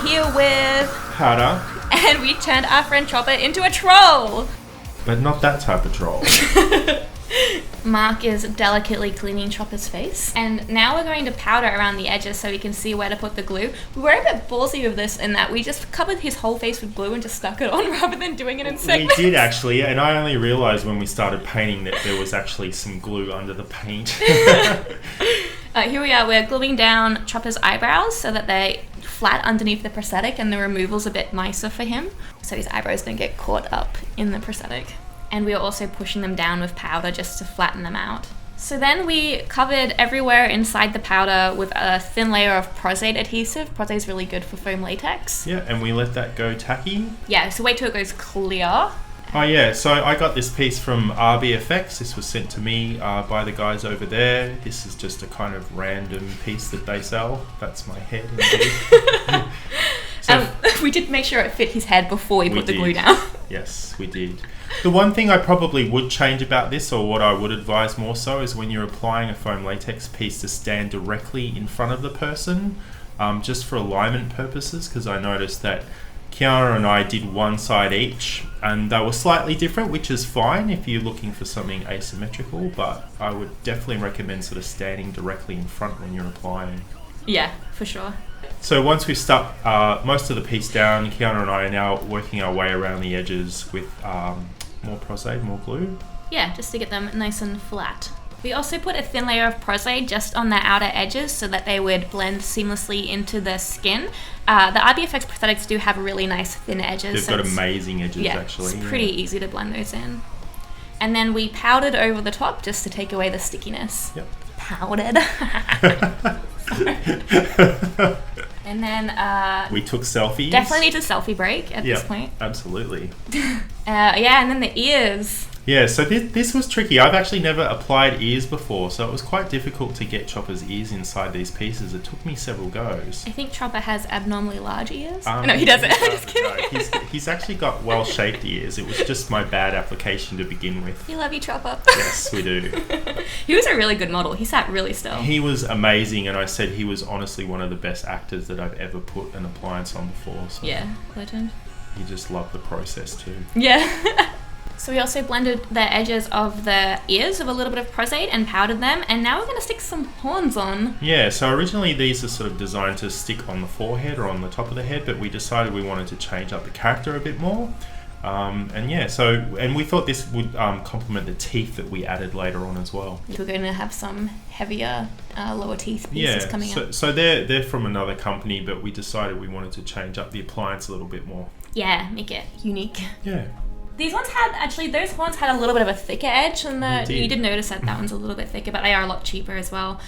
here with Powdah. And we turned our friend Choppa into a troll. But not that type of troll. Mark is delicately cleaning Choppa's face. And now we're going to powder around the edges so we can see where to put the glue. We were a bit ballsy with this in that we just covered his whole face with glue and just stuck it on rather than doing it in segments. We did actually, and I only realised when we started painting that there was actually some glue under the paint. Here we are, we're gluing down Choppa's eyebrows so that they're flat underneath the prosthetic and the removal's a bit nicer for him. So his eyebrows don't get caught up in the prosthetic. And we are also pushing them down with powder just to flatten them out. So then we covered everywhere inside the powder with a thin layer of Prosaide Adhesive. Prosaide is really good for foam latex. Yeah, and we let that go tacky. Yeah, so wait till it goes clear. Oh yeah, so I got this piece from RBFX. This was sent to me by the guys over there. This is just a kind of random piece that they sell. That's my head indeed. So we did make sure it fit his head before we put the glue down. Yes, we did. The one thing I probably would change about this, or what I would advise more so, is when you're applying a foam latex piece to stand directly in front of the person, just for alignment purposes, because I noticed that Kiana and I did one side each, and they were slightly different, which is fine if you're looking for something asymmetrical, but I would definitely recommend sort of standing directly in front when you're applying. Yeah, for sure. So once we've stuck most of the piece down, Kiana and I are now working our way around the edges with more Prosaide, more glue. Yeah, just to get them nice and flat. We also put a thin layer of Prosaide just on the outer edges so that they would blend seamlessly into the skin. The RBFX prosthetics do have really nice thin edges. They've got amazing edges, actually. It's pretty easy to blend those in. And then we powdered over the top just to take away the stickiness. Yep. Powdered. And then we took selfies. Definitely need a selfie break at this point. Absolutely. Yeah, and then the ears. Yeah, so this was tricky. I've actually never applied ears before, so it was quite difficult to get Choppa's ears inside these pieces. It took me several goes. I think Choppa has abnormally large ears. No, he doesn't. I'm just kidding. No, he's actually got well-shaped ears. It was just my bad application to begin with. We love you, Choppa. Yes, we do. He was a really good model. He sat really still. He was amazing, and I said he was honestly one of the best actors that I've ever put an appliance on before. So yeah, legend. He just loved the process too. Yeah. So we also blended the edges of the ears with a little bit of Prosaide and powdered them, and now we're going to stick some horns on. Yeah, so originally these are sort of designed to stick on the forehead or on the top of the head, but we decided we wanted to change up the character a bit more. And we thought this would complement the teeth that we added later on as well. We're going to have some heavier lower teeth pieces coming up. So they're from another company, but we decided we wanted to change up the appliance a little bit more. Yeah, make it unique. Yeah. These ones those horns had a little bit of a thicker edge, and you did notice that one's a little bit thicker, but they are a lot cheaper as well.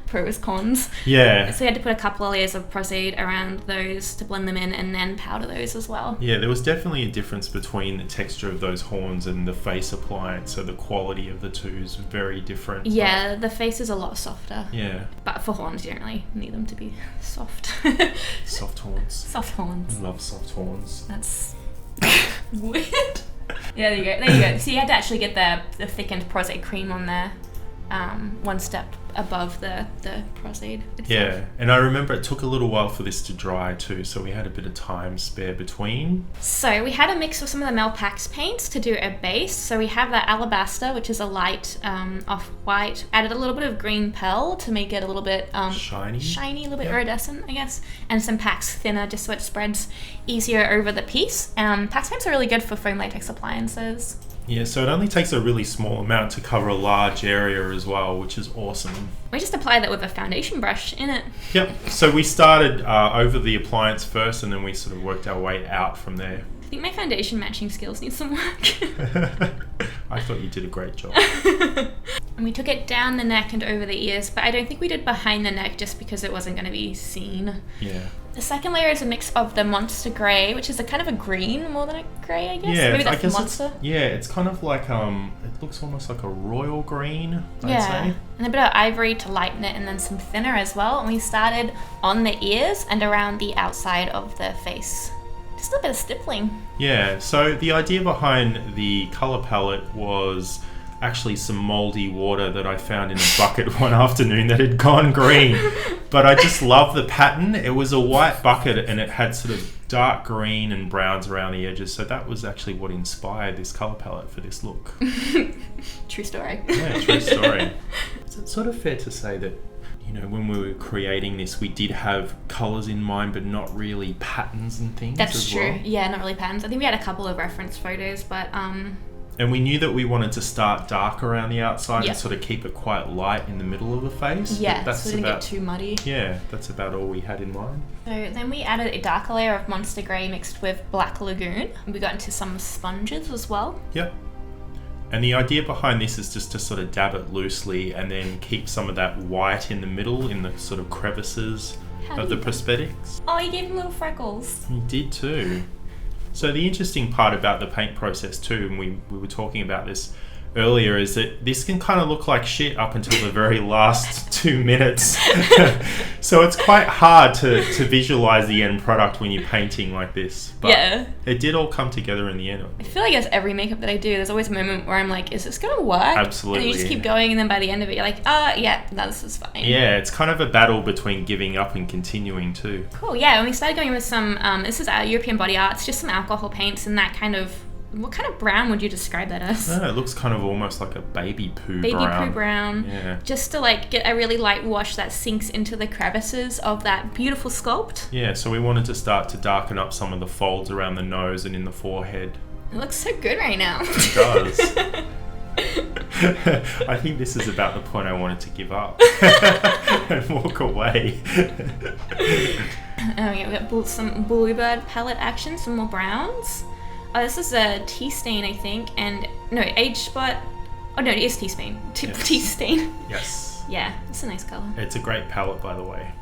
Pros, cons. Yeah. So we had to put a couple of layers of Prosaide around those to blend them in and then powder those as well. Yeah, there was definitely a difference between the texture of those horns and the face appliance, so the quality of the two is very different. Yeah, the face is a lot softer. Yeah. But for horns, you don't really need them to be soft. Soft horns. Soft horns. I love soft horns. That's weird. Yeah, there you go. So you had to actually get the thickened Prosaide Cream on there, one step above the Prosaide itself. Yeah, and I remember it took a little while for this to dry too, so we had a bit of time spare between. So we had a mix of some of the Mel PAX paints to do a base. So we have the Alabaster, which is a light off-white. Added a little bit of green pearl to make it a little bit shiny, a little bit iridescent, I guess. And some PAX thinner, just so it spreads easier over the piece. PAX paints are really good for foam latex appliances. Yeah, so it only takes a really small amount to cover a large area as well, which is awesome. We just applied that with a foundation brush in it. Yep, so we started over the appliance first, and then we sort of worked our way out from there. I think my foundation matching skills need some work. I thought you did a great job. And we took it down the neck and over the ears, but I don't think we did behind the neck just because it wasn't going to be seen. Yeah. The second layer is a mix of the Monster Grey, which is a kind of a green more than a grey, I guess. Yeah, maybe that's I guess Monster. It's kind of like it looks almost like a royal green, I'd say. And a bit of ivory to lighten it, and then some thinner as well. And we started on the ears and around the outside of the face. Just a bit of stippling. Yeah, so the idea behind the colour palette was actually some moldy water that I found in a bucket one afternoon that had gone green. But I just love the pattern. It was a white bucket and it had sort of dark green and browns around the edges. So that was actually what inspired this colour palette for this look. True story. Yeah, true story. Is it sort of fair to say that, you know, when we were creating this, we did have colours in mind, but not really patterns and things? That's as true. well? Yeah, not really patterns. I think we had a couple of reference photos, but And we knew that we wanted to start dark around the outside Yep. and sort of keep it quite light in the middle of the face. yeah, But that's so we didn't about, get too muddy. yeah, that's about all we had in mind. So then we added a darker layer of Monster Grey mixed with Black Lagoon. We got into some sponges as well. Yep. And the idea behind this is just to sort of dab it loosely and then keep some of that white in the middle, in the sort of crevices of the prosthetics. Oh, you gave him little freckles. You did too. So the interesting part about the paint process too, and we were talking about this earlier, is that this can kind of look like shit up until the very last 2 minutes. So it's quite hard to visualize the end product when you're painting like this. But Yeah. it did all come together in the end. I feel like as every makeup that I do, there's always a moment where I'm like, is this going to work? Absolutely. And you just keep going, and then by the end of it, you're like, yeah, no, this is fine. Yeah, it's kind of a battle between giving up and continuing too. Cool, yeah, and we started going with some, this is our European Body Arts, just some alcohol paints and that kind of, what kind of brown would you describe that as? No, it looks kind of almost like a baby poo Baby brown. poo brown. Yeah. Just to like get a really light wash that sinks into the crevices of that beautiful sculpt. Yeah, so we wanted to start to darken up some of the folds around the nose and in the forehead. It looks so good right now. It does. I think this is about the point I wanted to give up and walk away. We got some Bluebird palette action, some more browns. Oh, this is a tea stain, I think, and no, age spot. Oh no, it is tea stain. Yes. Tea stain. Yes. Yeah, it's a nice color. It's a great palette, by the way.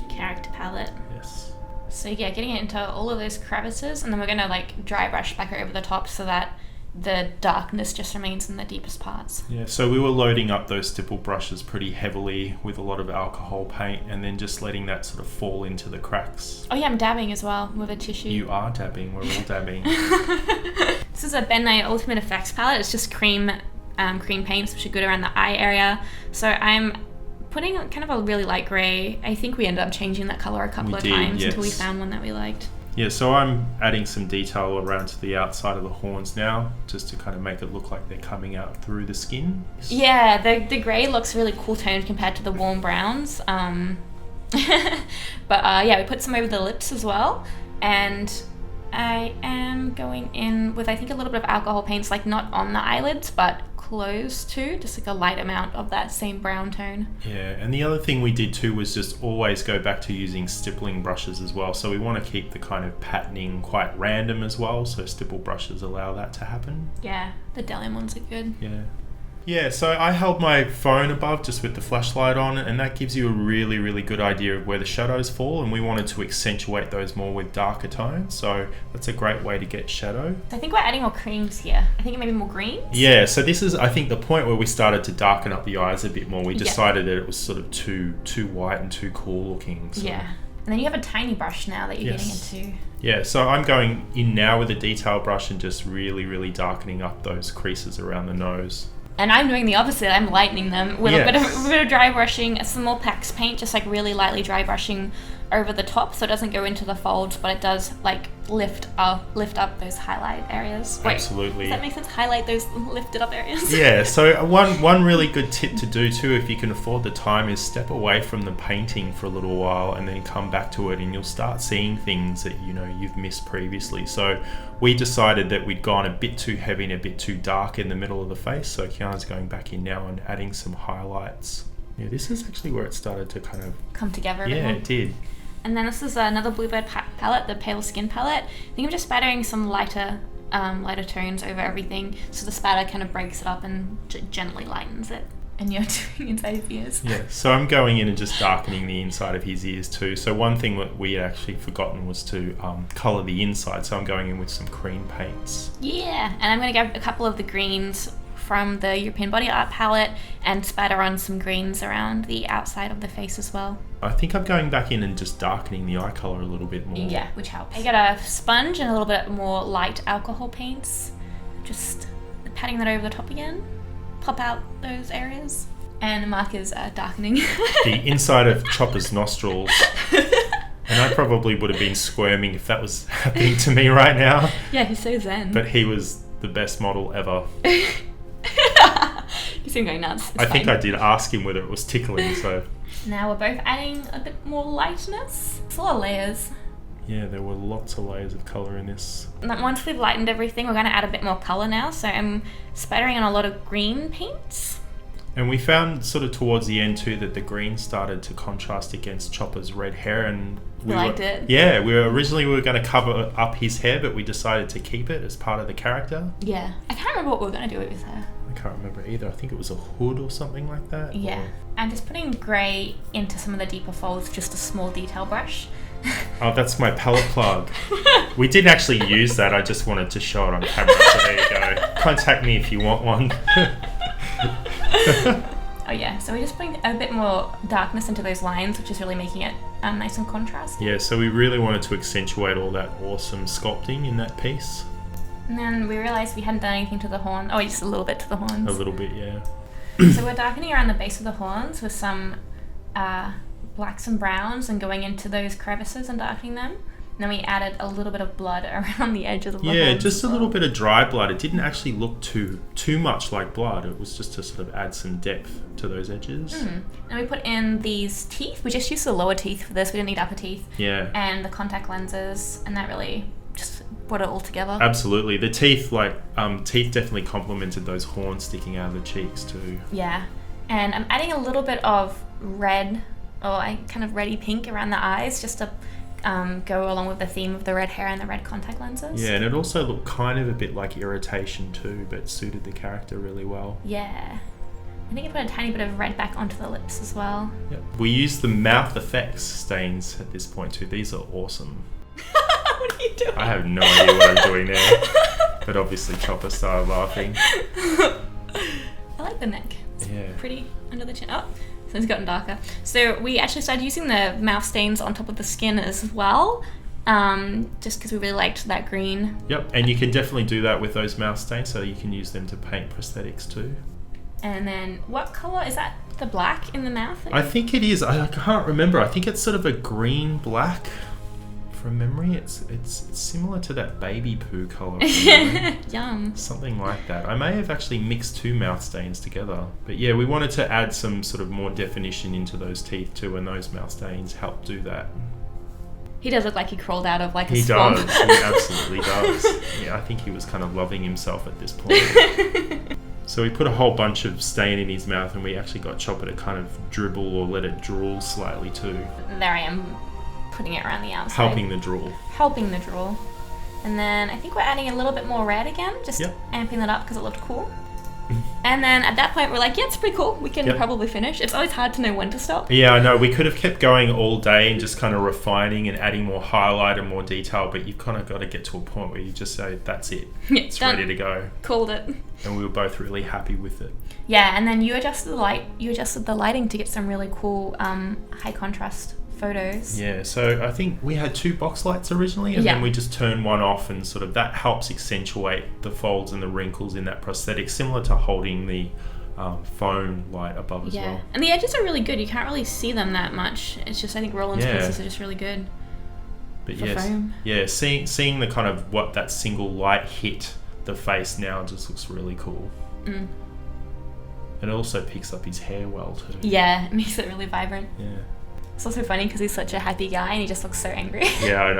Character palette. Yes. So yeah, getting it into all of those crevices, and then we're gonna like dry brush back over the top so that the darkness just remains in the deepest parts. Yeah, so we were loading up those stipple brushes pretty heavily with a lot of alcohol paint and then just letting that sort of fall into the cracks. Oh yeah, I'm dabbing as well with a tissue. You are dabbing, we're all dabbing. This is a Nye Ultimate FX Palette. It's just cream paints, which are good around the eye area. So I'm putting kind of a really light grey. I think we ended up changing that colour a couple of times until we found one that we liked. Yeah, so I'm adding some detail around to the outside of the horns now, just to kind of make it look like they're coming out through the skin. Yeah, the grey looks really cool toned compared to the warm browns. But yeah, we put some over the lips as well. And I am going in with, I think, a little bit of alcohol paints, like not on the eyelids, but close to, just like a light amount of that same brown tone. Yeah, and the other thing we did too was just always go back to using stippling brushes as well. So we want to keep the kind of patterning quite random as well, so stipple brushes allow that to happen. Yeah, the Bdellium ones are good. Yeah. Yeah, so I held my phone above just with the flashlight on, and that gives you a really, really good idea of where the shadows fall, and we wanted to accentuate those more with darker tones, so that's a great way to get shadow. I think we're adding more creams here. I think maybe more greens? Yeah, so this is, I think, the point where we started to darken up the eyes a bit more. We decided that it was sort of too white and too cool looking. So. Yeah. And then you have a tiny brush now that you're getting into. Yeah, so I'm going in now with a detail brush and just really, really darkening up those creases around the nose. And I'm doing the opposite. I'm lightening them with a bit of dry brushing, some more PAX paint, just like really lightly dry brushing over the top, so it doesn't go into the folds, but it does like lift up those highlight areas. Wait, absolutely. Does that make sense? Highlight those lifted up areas. Yeah. So one really good tip to do too, if you can afford the time, is step away from the painting for a little while and then come back to it, and you'll start seeing things that you've missed previously. So we decided that we'd gone a bit too heavy and a bit too dark in the middle of the face. So Kiana's going back in now and adding some highlights. Yeah, this is actually where it started to kind of come together a bit more. Yeah, it did. And then this is another Bluebird palette, the Pale Skin palette. I think I'm just spattering some lighter tones over everything, so the spatter kind of breaks it up and gently lightens it. And you're doing inside his ears. Yeah, so I'm going in and just darkening the inside of his ears too. So one thing that we had actually forgotten was to colour the inside, so I'm going in with some cream paints. Yeah, and I'm going to grab a couple of the greens from the European Body Art palette and spatter on some greens around the outside of the face as well. I think I'm going back in and just darkening the eye colour a little bit more. Yeah, which helps. I got a sponge and a little bit more light alcohol paints. Just patting that over the top again. pop out those areas. And Mark is darkening. The inside of Choppa's nostrils. And I probably would have been squirming if that was happening to me right now. Yeah, he's so zen. But he was the best model ever. You seem going nuts. It's I think fine. I did ask him whether it was tickling, so... Now we're both adding a bit more lightness. It's a lot of layers. Yeah, there were lots of layers of colour in this. And then once we've lightened everything, we're going to add a bit more colour now. So I'm spattering on a lot of green paints. And we found sort of towards the end too that the green started to contrast against Choppa's red hair, and we liked it. Yeah, we were going to cover up his hair, but we decided to keep it as part of the character. Yeah. I can't remember what we were going to do with his hair. I can't remember either. I think it was a hood or something like that. Yeah. I'm just putting grey into some of the deeper folds, just a small detail brush. Oh, that's my palette plug. We didn't actually use that. I just wanted to show it on camera. So there you go. Contact me if you want one. Oh yeah, so we're just putting a bit more darkness into those lines, which is really making it nice and contrasty. Yeah, so we really wanted to accentuate all that awesome sculpting in that piece. And then we realised we hadn't done anything to the horn. Oh, just a little bit to the horns. A little bit, yeah. So we're darkening around the base of the horns with some blacks and browns and going into those crevices and darkening them. And then we added a little bit of blood around the edges of the horns. Yeah, just a little bit of dry blood. It didn't actually look too much like blood. It was just to sort of add some depth to those edges. And we put in these teeth. We just used the lower teeth for this. We didn't need upper teeth. Yeah. And the contact lenses, and that really just brought it all together. Absolutely. The teeth, teeth definitely complemented those horns sticking out of the cheeks too. Yeah. And I'm adding a little bit of red, or kind of reddy pink around the eyes, just to go along with the theme of the red hair and the red contact lenses. Yeah, and it also looked kind of a bit like irritation too, but suited the character really well. Yeah. I think I put a tiny bit of red back onto the lips as well. Yep. We used the mouth effects stains at this point too. These are awesome. What are you doing? I have no idea what I'm doing there. But obviously Choppa started laughing. I like the neck. It's Yeah. pretty under the chin. Oh, so it's gotten darker. So we actually started using the mouth stains on top of the skin as well, just because we really liked that green. Yep, and you can definitely do that with those mouth stains, so you can use them to paint prosthetics too. And then what colour is that? The black in the mouth? I think it is. I can't remember. I think it's sort of a green black. From memory, it's similar to that baby poo colour. Yum. Something like that. I may have actually mixed two mouth stains together. But yeah, we wanted to add some sort of more definition into those teeth too, and those mouth stains help do that. He does look like he crawled out of like a He swamp. does. He absolutely does. Yeah, I think he was kind of loving himself at this point. So we put a whole bunch of stain in his mouth, and we actually got Choppa to kind of dribble or let it drool slightly too. There I am, putting it around the outside. Helping the drool. Helping the drool. And then I think we're adding a little bit more red again, just Yep. amping that up because it looked cool. And then at that point we're like, yeah, it's pretty cool. We can Yep. probably finish. It's always hard to know when to stop. Yeah, I know. We could have kept going all day and just kind of refining and adding more highlight and more detail, but you've kind of got to get to a point where you just say, that's it. Yeah, It's done. ready to go. Called it. And we were both really happy with it. Yeah, and then you adjusted the light. You adjusted the lighting to get some really cool high contrast photos. Yeah, so I think we had two box lights originally, and Yeah. then we just turned one off, and sort of that helps accentuate the folds and the wrinkles in that prosthetic, similar to holding the foam light above as Yeah, well. and the edges are really good. You can't really see them that much. It's just, I think Roland's Yeah. pieces are just really good. But for yes, foam. yeah, seeing the kind of what that single light hit the face now just looks really cool. Mm. And it also picks up his hair well too. Yeah, it makes it really vibrant. Yeah. It's also funny because he's such a happy guy and he just looks so angry. Yeah, I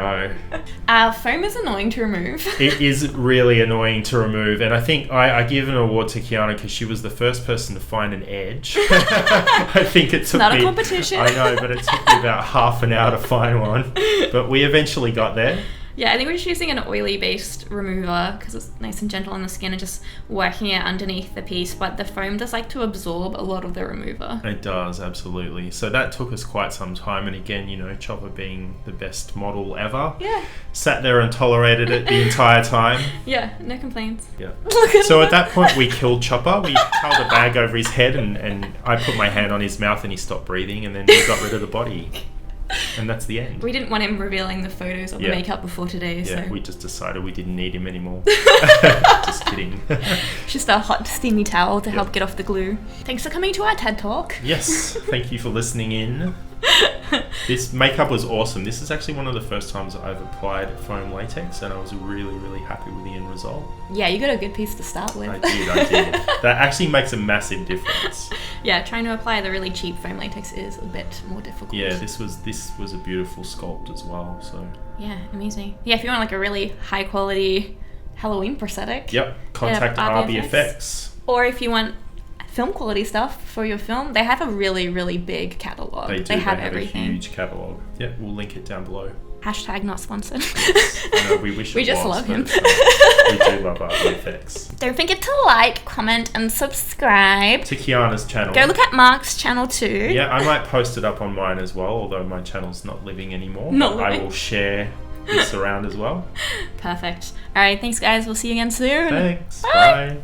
know. Foam is annoying to remove. It is really annoying to remove, and I think I give an award to Kiana because she was the first person to find an edge. I think it took Not me... a competition. I know, but it took me about half an hour to find one. But we eventually got there. Yeah, I think we're just using an oily-based remover because it's nice and gentle on the skin and just working it underneath the piece, but the foam does like to absorb a lot of the remover. It does, absolutely. So that took us quite some time, and again, you know, Choppa being the best model ever, Yeah. sat there and tolerated it the entire time. Yeah, no complaints. Yeah. Look at So at that point, we killed Choppa. We held a bag over his head, and I put my hand on his mouth, and he stopped breathing, and then we got rid of the body. And that's the end. We didn't want him revealing the photos of the Yeah. makeup before today, Yeah, so... we just decided we didn't need him anymore. Just kidding. Just a hot, steamy towel to help get off the glue. Thanks for coming to our TED Talk. Yes, thank you for listening in. This makeup was awesome. This is actually one of the first times I've applied foam latex, and I was really, really happy with the end result. Yeah, you got a good piece to start with. I did. That actually makes a massive difference. Yeah, trying to apply the really cheap foam latex is a bit more difficult. Yeah, this was a beautiful sculpt as well. So yeah, amazing. Yeah, if you want like a really high quality Halloween prosthetic. Yep, contact RBFX. Or if you want film quality stuff for your film, they have a really, really big catalogue. They do. They have a everything. huge catalogue. Yep, we'll link it down below. Hashtag not sponsored. Yes, I know, we wish we it just was, love him. We do love RBFX. Don't forget to like, comment, and subscribe To Kiana's channel. Go look at Mark's channel too. Yeah, I might post it up on mine as well, although my channel's not living anymore. I will share this around as well. Perfect. All right, thanks guys. We'll see you again soon. Thanks. Bye. Bye.